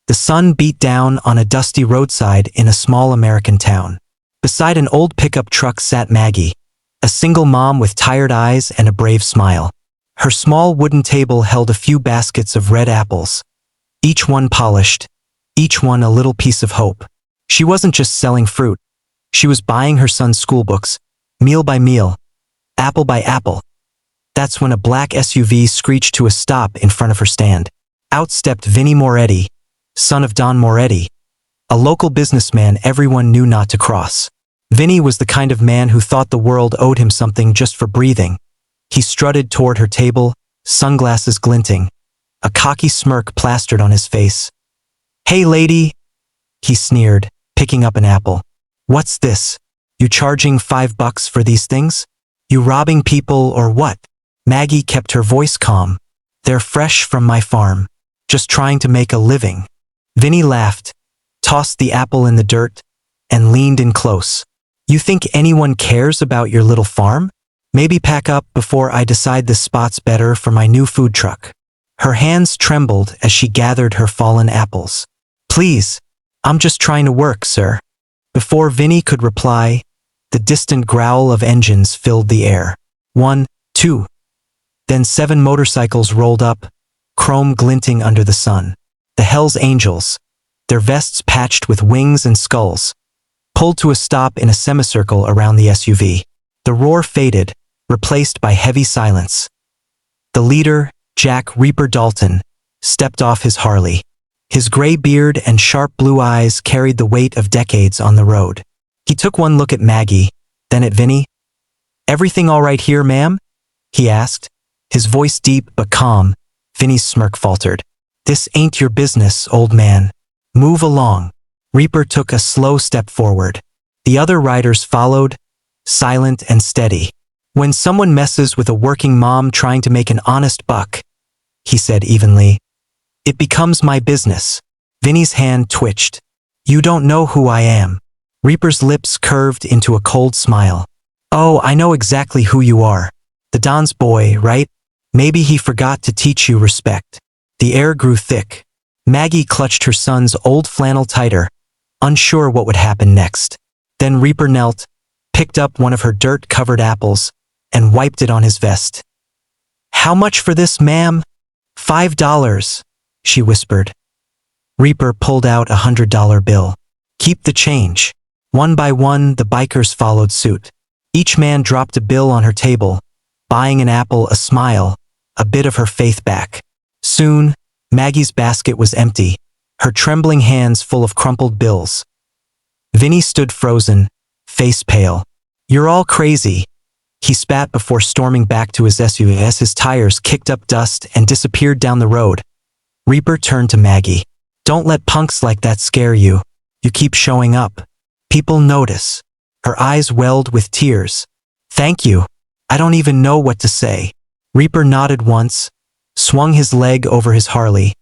The sun beat down on a dusty roadside in a small American town. Beside an old pickup truck sat Maggie, a single mom with tired eyes and a brave smile. Her small wooden table held a few baskets of red apples, each one polished, each one a little piece of hope. She wasn't just selling fruit. She was buying her son's school books, meal by meal, apple by apple. That's when a black SUV screeched to a stop in front of her stand. Out stepped Vinnie Moretti, son of Don Moretti, a local businessman everyone knew not to cross. Vinnie was the kind of man who thought the world owed him something just for breathing. He strutted toward her table, sunglasses glinting, a cocky smirk plastered on his face. "Hey lady," he sneered, picking up an apple. "What's this? You charging $5 for these things? You robbing people or what?" Maggie kept her voice calm. "They're fresh from my farm. Just trying to make a living." Vinnie laughed, tossed the apple in the dirt, and leaned in close. "You think anyone cares about your little farm? Maybe pack up before I decide this spot's better for my new food truck." Her hands trembled as she gathered her fallen apples. "Please, I'm just trying to work, sir." Before Vinnie could reply, the distant growl of engines filled the air. 1, 2. Then 7 motorcycles rolled up, chrome glinting under the sun. The Hells Angels, their vests patched with wings and skulls, pulled to a stop in a semicircle around the SUV. The roar faded, replaced by heavy silence. The leader, Jack Reaper Dalton, stepped off his Harley. His gray beard and sharp blue eyes carried the weight of decades on the road. He took one look at Maggie, then at Vinnie. "Everything all right here, ma'am?" he asked, his voice deep but calm. Vinnie's smirk faltered. "This ain't your business, old man. Move along." Reaper took a slow step forward. The other riders followed, silent and steady. "When someone messes with a working mom trying to make an honest buck," he said evenly, "it becomes my business." Vinnie's hand twitched. "You don't know who I am." Reaper's lips curved into a cold smile. "Oh, I know exactly who you are. The Don's boy, right? Maybe he forgot to teach you respect." The air grew thick. Maggie clutched her son's old flannel tighter, unsure what would happen next. Then Reaper knelt, picked up one of her dirt-covered apples, and wiped it on his vest. "How much for this, ma'am?" $5, she whispered. Reaper pulled out a $100 bill. "Keep the change." One by one, the bikers followed suit. Each man dropped a bill on her table, buying an apple, a smile, a bit of her faith back. Soon, Maggie's basket was empty, her trembling hands full of crumpled bills. Vinnie stood frozen, face pale. "You're all crazy," he spat before storming back to his SUV as his tires kicked up dust and disappeared down the road. Reaper turned to Maggie. "Don't let punks like that scare you. You keep showing up. People notice." Her eyes welled with tears. "Thank you. I don't even know what to say." Reaper nodded once, swung his leg over his Harley,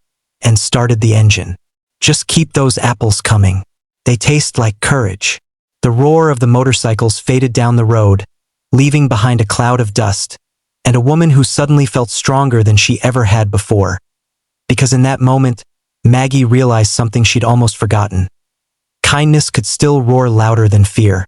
and started the engine. "Just keep those apples coming. They taste like courage." The roar of the motorcycles faded down the road, leaving behind a cloud of dust, and a woman who suddenly felt stronger than she ever had before. Because in that moment, Maggie realized something she'd almost forgotten. Kindness could still roar louder than fear.